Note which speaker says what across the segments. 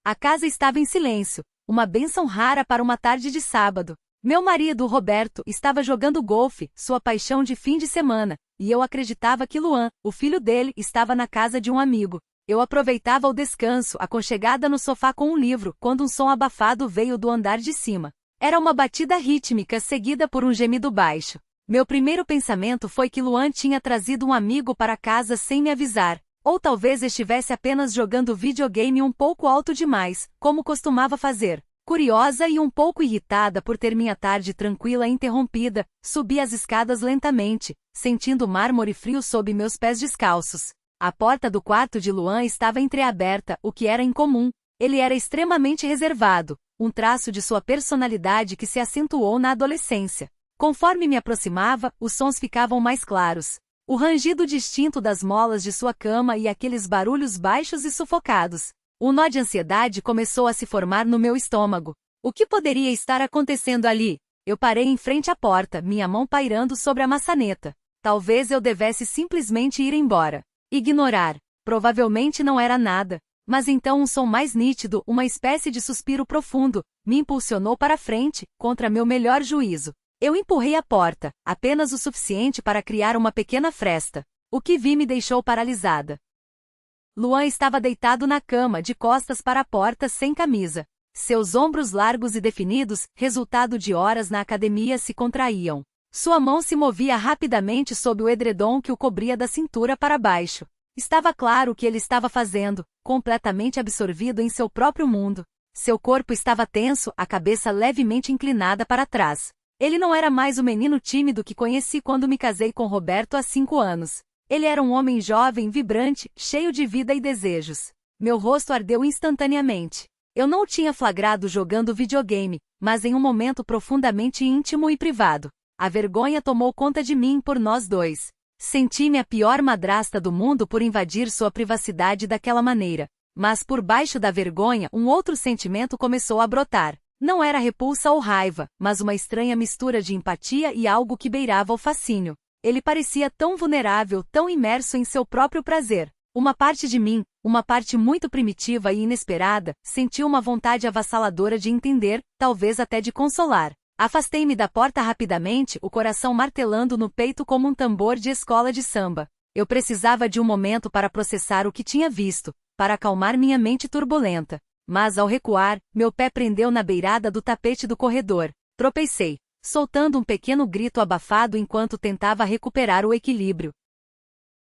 Speaker 1: A casa estava em silêncio, uma bênção rara para uma tarde de sábado. Meu marido, Roberto, estava jogando golfe, sua paixão de fim de semana, e eu acreditava que Luan, o filho dele, estava na casa de um amigo. Eu aproveitava o descanso, aconchegada no sofá com um livro, quando um som abafado veio do andar de cima. Era uma batida rítmica seguida por um gemido baixo. Meu primeiro pensamento foi que Luan tinha trazido um amigo para casa sem me avisar, ou talvez estivesse apenas jogando videogame um pouco alto demais, como costumava fazer. Curiosa e um pouco irritada por ter minha tarde tranquila interrompida, subi as escadas lentamente, sentindo o mármore frio sob meus pés descalços. A porta do quarto de Luan estava entreaberta, o que era incomum. Ele era extremamente reservado, um traço de sua personalidade que se acentuou na adolescência. Conforme me aproximava, os sons ficavam mais claros. O rangido distinto das molas de sua cama e aqueles barulhos baixos e sufocados. Um nó de ansiedade começou a se formar no meu estômago. O que poderia estar acontecendo ali? Eu parei em frente à porta, minha mão pairando sobre a maçaneta. Talvez eu devesse simplesmente ir embora. Ignorar. Provavelmente não era nada. Mas então um som mais nítido, uma espécie de suspiro profundo, me impulsionou para frente, contra meu melhor juízo. Eu empurrei a porta, apenas o suficiente para criar uma pequena fresta. O que vi me deixou paralisada. Luan estava deitado na cama, de costas para a porta, sem camisa. Seus ombros largos e definidos, resultado de horas na academia, se contraíam. Sua mão se movia rapidamente sob o edredom que o cobria da cintura para baixo. Estava claro o que ele estava fazendo, completamente absorvido em seu próprio mundo. Seu corpo estava tenso, a cabeça levemente inclinada para trás. Ele não era mais o menino tímido que conheci quando me casei com Roberto há 5 anos. Ele era um homem jovem, vibrante, cheio de vida e desejos. Meu rosto ardeu instantaneamente. Eu não o tinha flagrado jogando videogame, mas em um momento profundamente íntimo e privado. A vergonha tomou conta de mim por nós dois. Senti-me a pior madrasta do mundo por invadir sua privacidade daquela maneira. Mas por baixo da vergonha, um outro sentimento começou a brotar. Não era repulsa ou raiva, mas uma estranha mistura de empatia e algo que beirava o fascínio. Ele parecia tão vulnerável, tão imerso em seu próprio prazer. Uma parte de mim, uma parte muito primitiva e inesperada, sentiu uma vontade avassaladora de entender, talvez até de consolar. Afastei-me da porta rapidamente, o coração martelando no peito como um tambor de escola de samba. Eu precisava de um momento para processar o que tinha visto, para acalmar minha mente turbulenta. Mas ao recuar, meu pé prendeu na beirada do tapete do corredor. Tropecei, soltando um pequeno grito abafado enquanto tentava recuperar o equilíbrio.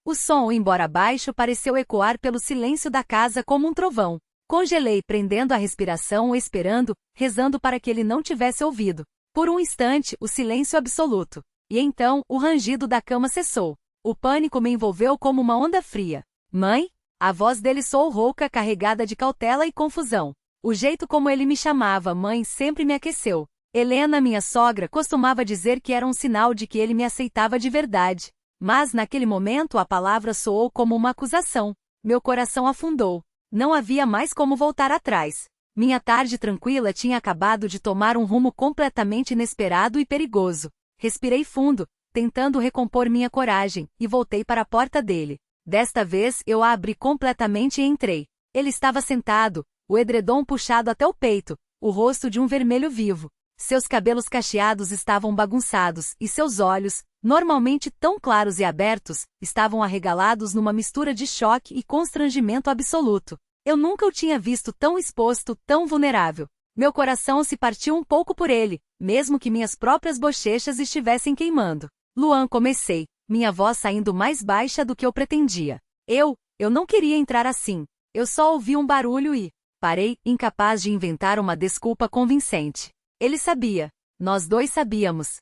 Speaker 1: O som, embora baixo, pareceu ecoar pelo silêncio da casa como um trovão. Congelei, prendendo a respiração, esperando, rezando para que ele não tivesse ouvido. Por um instante, o silêncio absoluto. E então, o rangido da cama cessou. O pânico me envolveu como uma onda fria. Mãe? A voz dele soou rouca, carregada de cautela e confusão. O jeito como ele me chamava, mãe, sempre me aqueceu. Helena, minha sogra, costumava dizer que era um sinal de que ele me aceitava de verdade. Mas naquele momento a palavra soou como uma acusação. Meu coração afundou. Não havia mais como voltar atrás. Minha tarde tranquila tinha acabado de tomar um rumo completamente inesperado e perigoso. Respirei fundo, tentando recompor minha coragem, e voltei para a porta dele. Desta vez eu a abri completamente e entrei. Ele estava sentado, o edredom puxado até o peito, o rosto de um vermelho vivo. Seus cabelos cacheados estavam bagunçados, e seus olhos, normalmente tão claros e abertos, estavam arregalados numa mistura de choque e constrangimento absoluto. Eu nunca o tinha visto tão exposto, tão vulnerável. Meu coração se partiu um pouco por ele, mesmo que minhas próprias bochechas estivessem queimando. Luan, comecei, minha voz saindo mais baixa do que eu pretendia. Eu não queria entrar assim. Eu só ouvi um barulho e parei, incapaz de inventar uma desculpa convincente. Ele sabia. Nós dois sabíamos.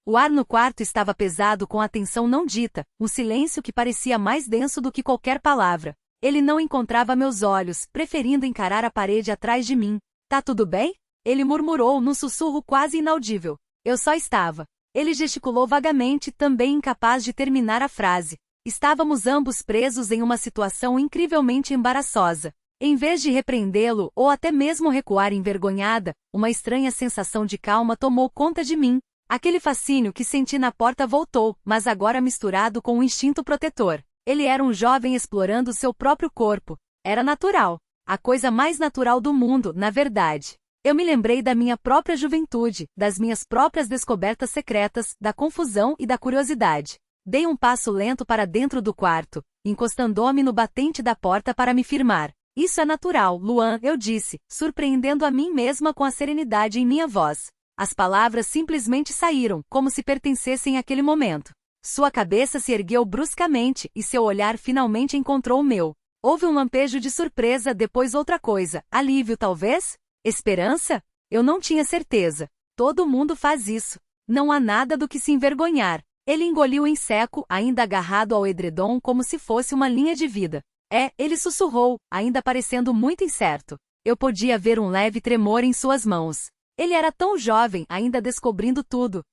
Speaker 1: O ar no quarto estava pesado com a tensão não dita, um silêncio que parecia mais denso do que qualquer palavra. Ele não encontrava meus olhos, preferindo encarar a parede atrás de mim. Tá tudo bem? Ele murmurou num sussurro quase inaudível. Eu só estava. Ele gesticulou vagamente, também incapaz de terminar a frase. Estávamos ambos presos em uma situação incrivelmente embaraçosa. Em vez de repreendê-lo, ou até mesmo recuar envergonhada, uma estranha sensação de calma tomou conta de mim. Aquele fascínio que senti na porta voltou, mas agora misturado com um instinto protetor. Ele era um jovem explorando seu próprio corpo. Era natural. A coisa mais natural do mundo, na verdade. Eu me lembrei da minha própria juventude, das minhas próprias descobertas secretas, da confusão e da curiosidade. Dei um passo lento para dentro do quarto, encostando-me no batente da porta para me firmar. Isso é natural, Luan, eu disse, surpreendendo a mim mesma com a serenidade em minha voz. As palavras simplesmente saíram, como se pertencessem àquele momento. Sua cabeça se ergueu bruscamente e seu olhar finalmente encontrou o meu. Houve um lampejo de surpresa, depois outra coisa. Alívio, talvez? Esperança? Eu não tinha certeza. Todo mundo faz isso. Não há nada do que se envergonhar. Ele engoliu em seco, ainda agarrado ao edredom como se fosse uma linha de vida. Ele sussurrou, ainda parecendo muito incerto. Eu podia ver um leve tremor em suas mãos. Ele era tão jovem, ainda descobrindo tudo.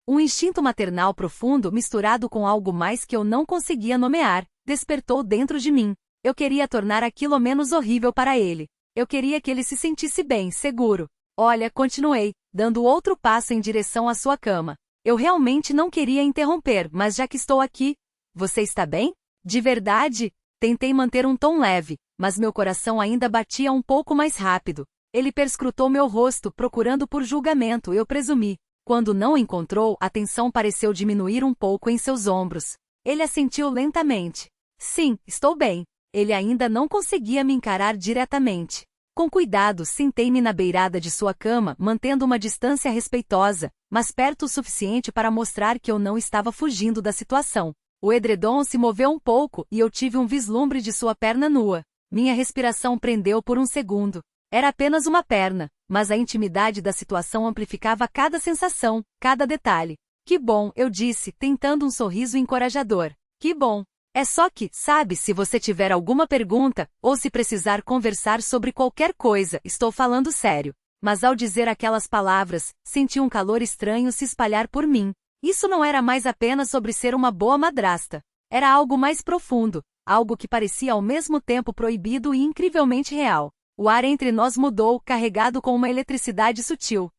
Speaker 1: Um instinto maternal profundo misturado com algo mais que eu não conseguia nomear, despertou dentro de mim. Eu queria tornar aquilo menos horrível para ele. Eu queria que ele se sentisse bem, seguro. Olha, continuei, dando outro passo em direção à sua cama. Eu realmente não queria interromper, mas já que estou aqui... Você está bem? De verdade? Tentei manter um tom leve, mas meu coração ainda batia um pouco mais rápido. Ele perscrutou meu rosto, procurando por julgamento, eu presumi. Quando não o encontrou, a tensão pareceu diminuir um pouco em seus ombros. Ele assentiu lentamente. Sim, estou bem. Ele ainda não conseguia me encarar diretamente. Com cuidado, sentei-me na beirada de sua cama, mantendo uma distância respeitosa, mas perto o suficiente para mostrar que eu não estava fugindo da situação. O edredom se moveu um pouco e eu tive um vislumbre de sua perna nua. Minha respiração prendeu por um segundo. Era apenas uma perna, mas a intimidade da situação amplificava cada sensação, cada detalhe. Que bom, eu disse, tentando um sorriso encorajador. Que bom. É só que, sabe, se você tiver alguma pergunta, ou se precisar conversar sobre qualquer coisa, estou falando sério. Mas ao dizer aquelas palavras, senti um calor estranho se espalhar por mim. Isso não era mais apenas sobre ser uma boa madrasta. Era algo mais profundo, algo que parecia ao mesmo tempo proibido e incrivelmente real. O ar entre nós mudou, carregado com uma eletricidade sutil.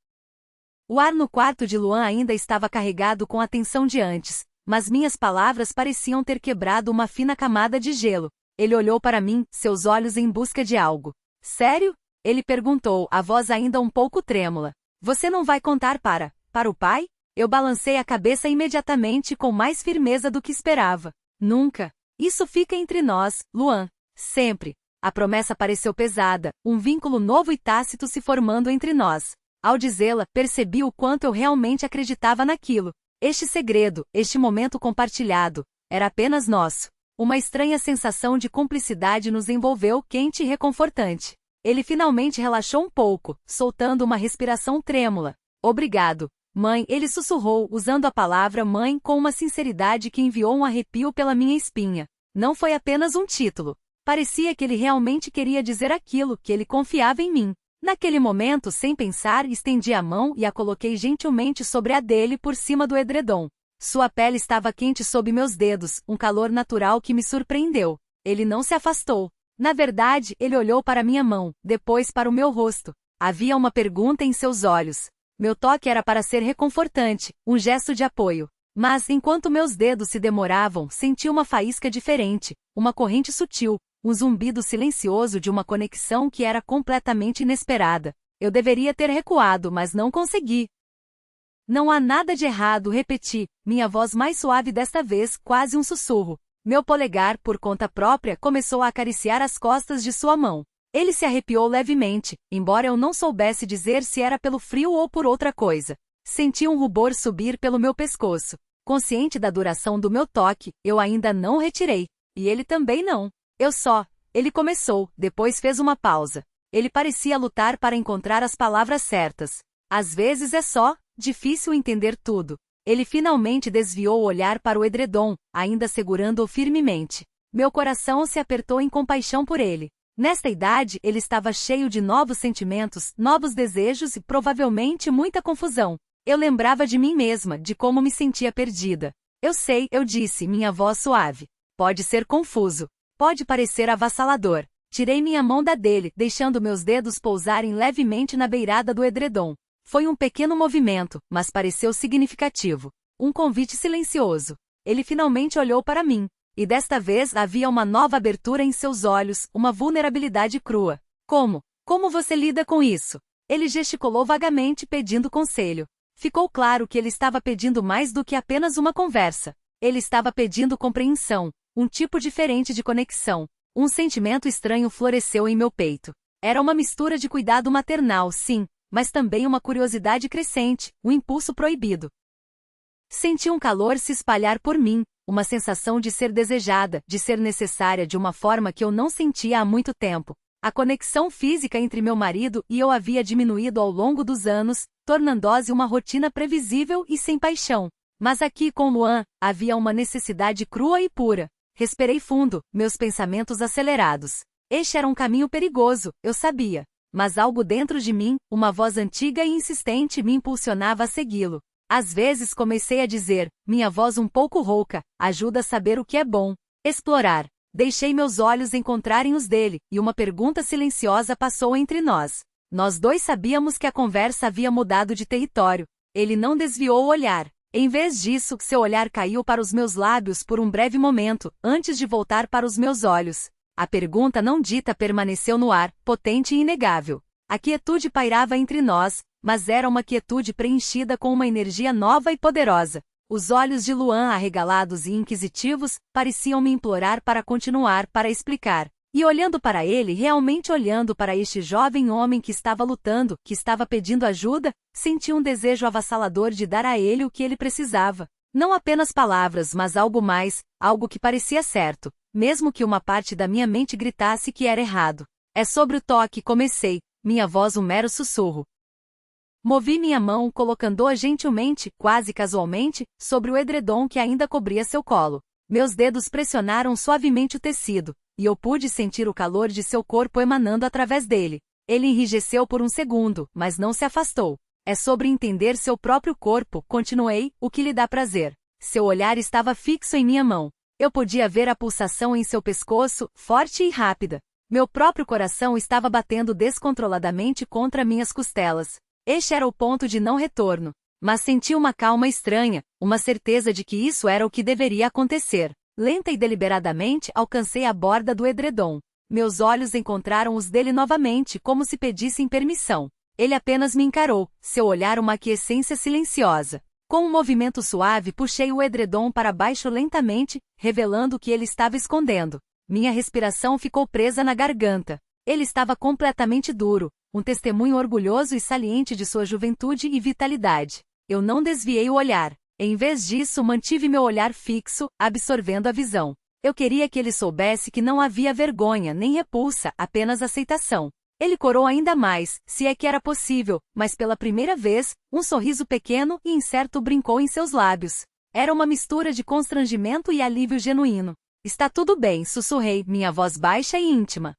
Speaker 1: O ar no quarto de Luan ainda estava carregado com a tensão de antes, mas minhas palavras pareciam ter quebrado uma fina camada de gelo. Ele olhou para mim, seus olhos em busca de algo. Sério? Ele perguntou, a voz ainda um pouco trêmula. Você não vai contar para o pai? Eu balancei a cabeça imediatamente com mais firmeza do que esperava. Nunca. Isso fica entre nós, Luan. Sempre. A promessa pareceu pesada, um vínculo novo e tácito se formando entre nós. Ao dizê-la, percebi o quanto eu realmente acreditava naquilo. Este segredo, este momento compartilhado, era apenas nosso. Uma estranha sensação de cumplicidade nos envolveu, quente e reconfortante. Ele finalmente relaxou um pouco, soltando uma respiração trêmula. Obrigado, mãe, ele sussurrou, usando a palavra mãe com uma sinceridade que enviou um arrepio pela minha espinha. Não foi apenas um título. Parecia que ele realmente queria dizer aquilo, que ele confiava em mim. Naquele momento, sem pensar, estendi a mão e a coloquei gentilmente sobre a dele por cima do edredom. Sua pele estava quente sob meus dedos, um calor natural que me surpreendeu. Ele não se afastou. Na verdade, ele olhou para minha mão, depois para o meu rosto. Havia uma pergunta em seus olhos. Meu toque era para ser reconfortante, um gesto de apoio. Mas, enquanto meus dedos se demoravam, senti uma faísca diferente, uma corrente sutil, um zumbido silencioso de uma conexão que era completamente inesperada. Eu deveria ter recuado, mas não consegui. Não há nada de errado, repeti, minha voz mais suave desta vez, quase um sussurro. Meu polegar, por conta própria, começou a acariciar as costas de sua mão. Ele se arrepiou levemente, embora eu não soubesse dizer se era pelo frio ou por outra coisa. Senti um rubor subir pelo meu pescoço. Consciente da duração do meu toque, eu ainda não o retirei. E ele também não. Ele começou, depois fez uma pausa. Ele parecia lutar para encontrar as palavras certas. Às vezes é difícil entender tudo. Ele finalmente desviou o olhar para o edredom, ainda segurando-o firmemente. Meu coração se apertou em compaixão por ele. Nesta idade, ele estava cheio de novos sentimentos, novos desejos e provavelmente muita confusão. Eu lembrava de mim mesma, de como me sentia perdida. Eu sei, eu disse, minha voz suave. Pode ser confuso. Pode parecer avassalador. Tirei minha mão da dele, deixando meus dedos pousarem levemente na beirada do edredom. Foi um pequeno movimento, mas pareceu significativo. Um convite silencioso. Ele finalmente olhou para mim. E desta vez havia uma nova abertura em seus olhos, uma vulnerabilidade crua. Como? Como você lida com isso? Ele gesticulou vagamente pedindo conselho. Ficou claro que ele estava pedindo mais do que apenas uma conversa. Ele estava pedindo compreensão, um tipo diferente de conexão. Um sentimento estranho floresceu em meu peito. Era uma mistura de cuidado maternal, sim, mas também uma curiosidade crescente, um impulso proibido. Senti um calor se espalhar por mim, uma sensação de ser desejada, de ser necessária de uma forma que eu não sentia há muito tempo. A conexão física entre meu marido e eu havia diminuído ao longo dos anos, tornando-se uma rotina previsível e sem paixão. Mas aqui com Luan, havia uma necessidade crua e pura. Respirei fundo, meus pensamentos acelerados. Este era um caminho perigoso, eu sabia. Mas algo dentro de mim, uma voz antiga e insistente me impulsionava a segui-lo. Às vezes comecei a dizer, minha voz um pouco rouca, ajuda a saber o que é bom. Explorar. Deixei meus olhos encontrarem os dele, e uma pergunta silenciosa passou entre nós. Nós dois sabíamos que a conversa havia mudado de território. Ele não desviou o olhar. Em vez disso, seu olhar caiu para os meus lábios por um breve momento, antes de voltar para os meus olhos. A pergunta não dita permaneceu no ar, potente e inegável. A quietude pairava entre nós, mas era uma quietude preenchida com uma energia nova e poderosa. Os olhos de Luan, arregalados e inquisitivos, pareciam me implorar para continuar, para explicar. E olhando para ele, realmente olhando para este jovem homem que estava lutando, que estava pedindo ajuda, senti um desejo avassalador de dar a ele o que ele precisava. Não apenas palavras, mas algo mais, algo que parecia certo, mesmo que uma parte da minha mente gritasse que era errado. É sobre o toque, comecei, minha voz um mero sussurro. Movi minha mão, colocando-a gentilmente, quase casualmente, sobre o edredom que ainda cobria seu colo. Meus dedos pressionaram suavemente o tecido, e eu pude sentir o calor de seu corpo emanando através dele. Ele enrijeceu por um segundo, mas não se afastou. É sobre entender seu próprio corpo, continuei, o que lhe dá prazer. Seu olhar estava fixo em minha mão. Eu podia ver a pulsação em seu pescoço, forte e rápida. Meu próprio coração estava batendo descontroladamente contra minhas costelas. Este era o ponto de não retorno. Mas senti uma calma estranha, uma certeza de que isso era o que deveria acontecer. Lenta e deliberadamente alcancei a borda do edredom. Meus olhos encontraram os dele novamente, como se pedissem permissão. Ele apenas me encarou, seu olhar uma aquiescência silenciosa. Com um movimento suave puxei o edredom para baixo lentamente, revelando o que ele estava escondendo. Minha respiração ficou presa na garganta. Ele estava completamente duro, um testemunho orgulhoso e saliente de sua juventude e vitalidade. Eu não desviei o olhar. Em vez disso, mantive meu olhar fixo, absorvendo a visão. Eu queria que ele soubesse que não havia vergonha nem repulsa, apenas aceitação. Ele corou ainda mais, se é que era possível, mas pela primeira vez, um sorriso pequeno e incerto brincou em seus lábios. Era uma mistura de constrangimento e alívio genuíno. Está tudo bem, sussurrei, minha voz baixa e íntima.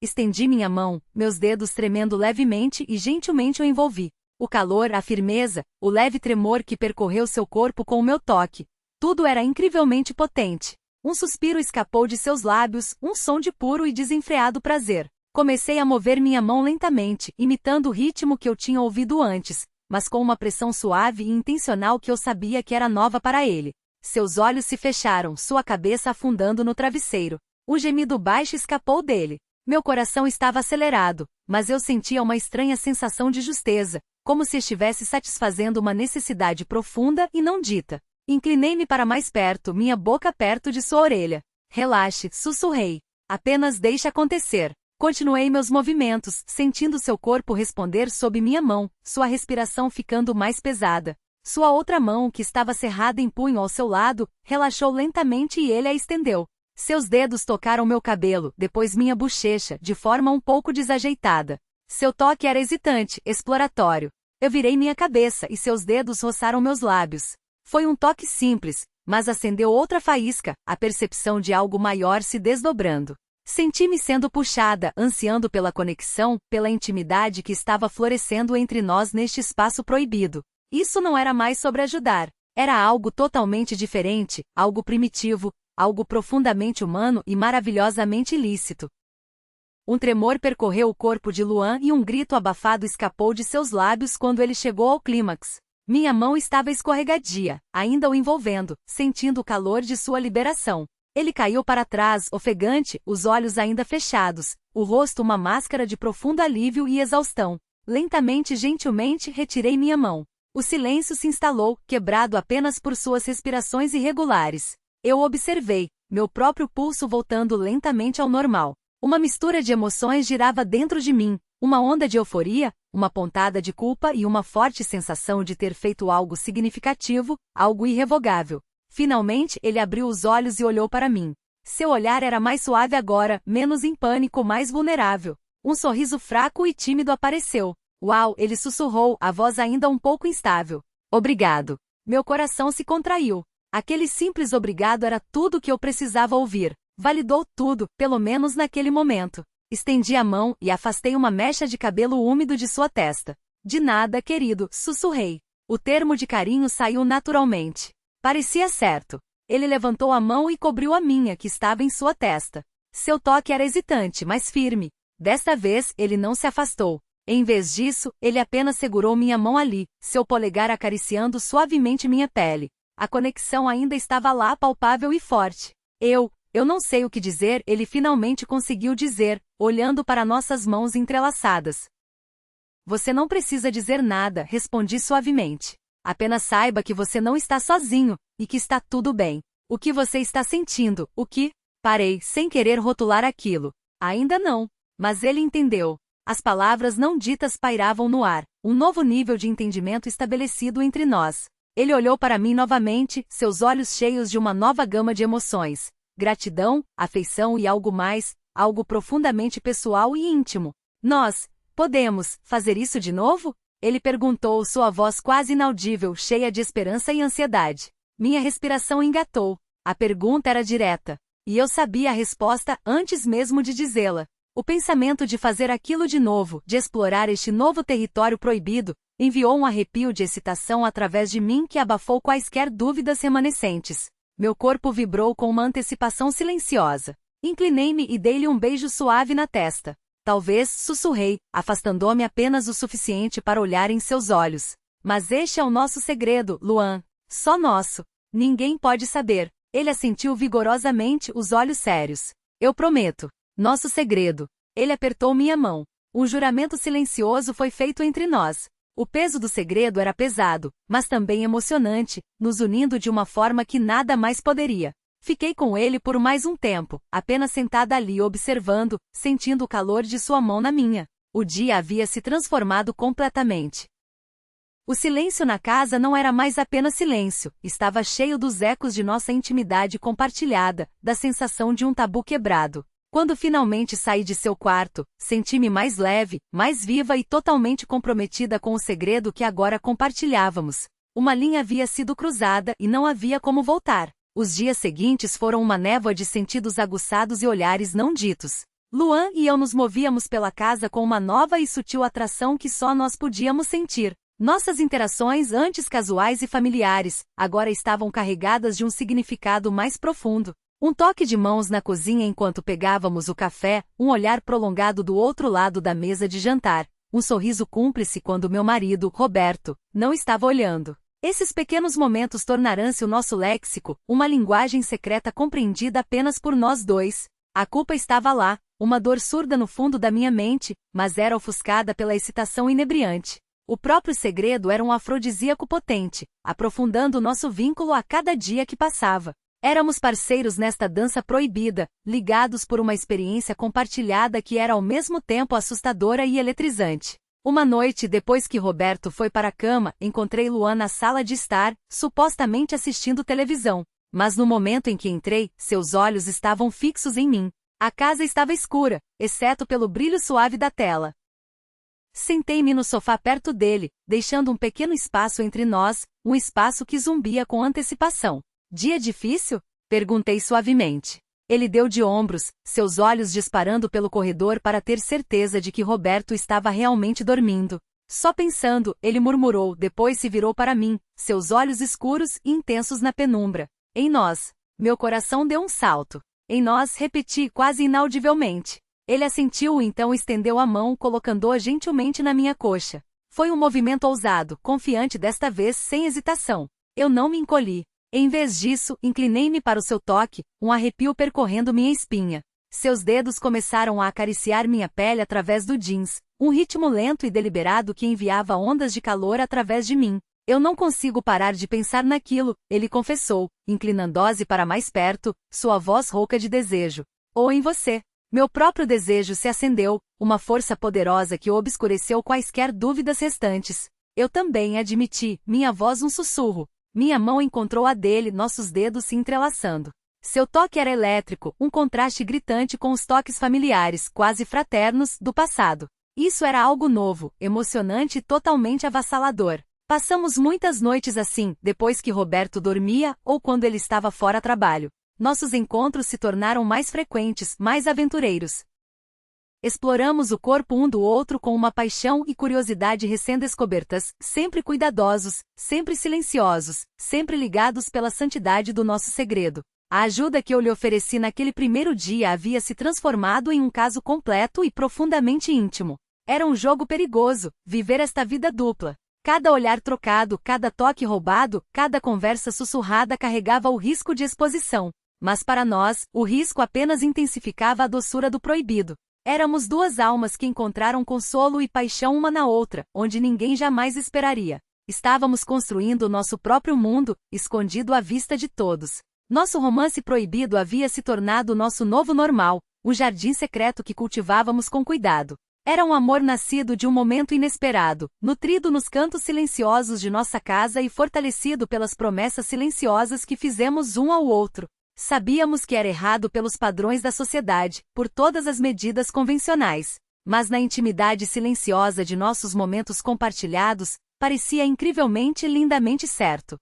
Speaker 1: Estendi minha mão, meus dedos tremendo levemente e gentilmente o envolvi. O calor, a firmeza, o leve tremor que percorreu seu corpo com o meu toque. Tudo era incrivelmente potente. Um suspiro escapou de seus lábios, um som de puro e desenfreado prazer. Comecei a mover minha mão lentamente, imitando o ritmo que eu tinha ouvido antes, mas com uma pressão suave e intencional que eu sabia que era nova para ele. Seus olhos se fecharam, sua cabeça afundando no travesseiro. Um gemido baixo escapou dele. Meu coração estava acelerado, mas eu sentia uma estranha sensação de justeza, como se estivesse satisfazendo uma necessidade profunda e não dita. Inclinei-me para mais perto, minha boca perto de sua orelha. Relaxe, sussurrei. Apenas deixe acontecer. Continuei meus movimentos, sentindo seu corpo responder sob minha mão, sua respiração ficando mais pesada. Sua outra mão, que estava cerrada em punho ao seu lado, relaxou lentamente e ele a estendeu. Seus dedos tocaram meu cabelo, depois minha bochecha, de forma um pouco desajeitada. Seu toque era hesitante, exploratório. Eu virei minha cabeça e seus dedos roçaram meus lábios. Foi um toque simples, mas acendeu outra faísca, a percepção de algo maior se desdobrando. Senti-me sendo puxada, ansiando pela conexão, pela intimidade que estava florescendo entre nós neste espaço proibido. Isso não era mais sobre ajudar. Era algo totalmente diferente, algo primitivo, algo profundamente humano e maravilhosamente ilícito. Um tremor percorreu o corpo de Luan e um grito abafado escapou de seus lábios quando ele chegou ao clímax. Minha mão estava escorregadia, ainda o envolvendo, sentindo o calor de sua liberação. Ele caiu para trás, ofegante, os olhos ainda fechados, o rosto uma máscara de profundo alívio e exaustão. Lentamente e gentilmente retirei minha mão. O silêncio se instalou, quebrado apenas por suas respirações irregulares. Eu observei, meu próprio pulso voltando lentamente ao normal. Uma mistura de emoções girava dentro de mim, uma onda de euforia, uma pontada de culpa e uma forte sensação de ter feito algo significativo, algo irrevogável. Finalmente ele abriu os olhos e olhou para mim. Seu olhar era mais suave agora, menos em pânico, mais vulnerável. Um sorriso fraco e tímido apareceu. Uau, ele sussurrou, a voz ainda um pouco instável. Obrigado. Meu coração se contraiu. Aquele simples obrigado era tudo o que eu precisava ouvir. Validou tudo, pelo menos naquele momento. Estendi a mão e afastei uma mecha de cabelo úmido de sua testa. De nada, querido, sussurrei. O termo de carinho saiu naturalmente. Parecia certo. Ele levantou a mão e cobriu a minha, que estava em sua testa. Seu toque era hesitante, mas firme. Desta vez, ele não se afastou. Em vez disso, ele apenas segurou minha mão ali, seu polegar acariciando suavemente minha pele. A conexão ainda estava lá, palpável e forte. Eu não sei o que dizer, ele finalmente conseguiu dizer, olhando para nossas mãos entrelaçadas. Você não precisa dizer nada, respondi suavemente. Apenas saiba que você não está sozinho, e que está tudo bem. O que você está sentindo, o que? Parei, sem querer rotular aquilo. Ainda não. Mas ele entendeu. As palavras não ditas pairavam no ar, um novo nível de entendimento estabelecido entre nós. Ele olhou para mim novamente, seus olhos cheios de uma nova gama de emoções. Gratidão, afeição e algo mais, algo profundamente pessoal e íntimo. Nós podemos fazer isso de novo? Ele perguntou, sua voz quase inaudível, cheia de esperança e ansiedade. Minha respiração engatou. A pergunta era direta. E eu sabia a resposta antes mesmo de dizê-la. O pensamento de fazer aquilo de novo, de explorar este novo território proibido, enviou um arrepio de excitação através de mim que abafou quaisquer dúvidas remanescentes. Meu corpo vibrou com uma antecipação silenciosa. Inclinei-me e dei-lhe um beijo suave na testa. Talvez, sussurrei, afastando-me apenas o suficiente para olhar em seus olhos. Mas este é o nosso segredo, Luan. Só nosso. Ninguém pode saber. Ele assentiu vigorosamente, os olhos sérios. Eu prometo. Nosso segredo. Ele apertou minha mão. Um juramento silencioso foi feito entre nós. O peso do segredo era pesado, mas também emocionante, nos unindo de uma forma que nada mais poderia. Fiquei com ele por mais um tempo, apenas sentada ali observando, sentindo o calor de sua mão na minha. O dia havia se transformado completamente. O silêncio na casa não era mais apenas silêncio, estava cheio dos ecos de nossa intimidade compartilhada, da sensação de um tabu quebrado. Quando finalmente saí de seu quarto, senti-me mais leve, mais viva e totalmente comprometida com o segredo que agora compartilhávamos. Uma linha havia sido cruzada e não havia como voltar. Os dias seguintes foram uma névoa de sentidos aguçados e olhares não ditos. Luan e eu nos movíamos pela casa com uma nova e sutil atração que só nós podíamos sentir. Nossas interações antes casuais e familiares, agora estavam carregadas de um significado mais profundo. Um toque de mãos na cozinha enquanto pegávamos o café, um olhar prolongado do outro lado da mesa de jantar, um sorriso cúmplice quando meu marido, Roberto, não estava olhando. Esses pequenos momentos tornarão-se o nosso léxico, uma linguagem secreta compreendida apenas por nós dois. A culpa estava lá, uma dor surda no fundo da minha mente, mas era ofuscada pela excitação inebriante. O próprio segredo era um afrodisíaco potente, aprofundando nosso vínculo a cada dia que passava. Éramos parceiros nesta dança proibida, ligados por uma experiência compartilhada que era ao mesmo tempo assustadora e eletrizante. Uma noite depois que Roberto foi para a cama, encontrei Luan na sala de estar, supostamente assistindo televisão. Mas no momento em que entrei, seus olhos estavam fixos em mim. A casa estava escura, exceto pelo brilho suave da tela. Sentei-me no sofá perto dele, deixando um pequeno espaço entre nós, um espaço que zumbia com antecipação. Dia difícil? Perguntei suavemente. Ele deu de ombros, seus olhos disparando pelo corredor para ter certeza de que Roberto estava realmente dormindo. Só pensando, ele murmurou, depois se virou para mim, seus olhos escuros e intensos na penumbra. Em nós. Meu coração deu um salto. Em nós, repeti quase inaudivelmente. Ele assentiu e então estendeu a mão, colocando-a gentilmente na minha coxa. Foi um movimento ousado, confiante desta vez sem hesitação. Eu não me encolhi. Em vez disso, inclinei-me para o seu toque, um arrepio percorrendo minha espinha. Seus dedos começaram a acariciar minha pele através do jeans, um ritmo lento e deliberado que enviava ondas de calor através de mim. Eu não consigo parar de pensar naquilo, ele confessou, inclinando-se para mais perto, sua voz rouca de desejo. Ou em você. Meu próprio desejo se acendeu, uma força poderosa que obscureceu quaisquer dúvidas restantes. Eu também admiti, minha voz um sussurro. Minha mão encontrou a dele, nossos dedos se entrelaçando. Seu toque era elétrico, um contraste gritante com os toques familiares, quase fraternos, do passado. Isso era algo novo, emocionante e totalmente avassalador. Passamos muitas noites assim, depois que Roberto dormia, ou quando ele estava fora a trabalho. Nossos encontros se tornaram mais frequentes, mais aventureiros. Exploramos o corpo um do outro com uma paixão e curiosidade recém-descobertas, sempre cuidadosos, sempre silenciosos, sempre ligados pela santidade do nosso segredo. A ajuda que eu lhe ofereci naquele primeiro dia havia se transformado em um caso completo e profundamente íntimo. Era um jogo perigoso, viver esta vida dupla. Cada olhar trocado, cada toque roubado, cada conversa sussurrada carregava o risco de exposição. Mas para nós, o risco apenas intensificava a doçura do proibido. Éramos duas almas que encontraram consolo e paixão uma na outra, onde ninguém jamais esperaria. Estávamos construindo nosso próprio mundo, escondido à vista de todos. Nosso romance proibido havia se tornado nosso novo normal, um jardim secreto que cultivávamos com cuidado. Era um amor nascido de um momento inesperado, nutrido nos cantos silenciosos de nossa casa e fortalecido pelas promessas silenciosas que fizemos um ao outro. Sabíamos que era errado pelos padrões da sociedade, por todas as medidas convencionais. Mas na intimidade silenciosa de nossos momentos compartilhados, parecia incrivelmente e lindamente certo.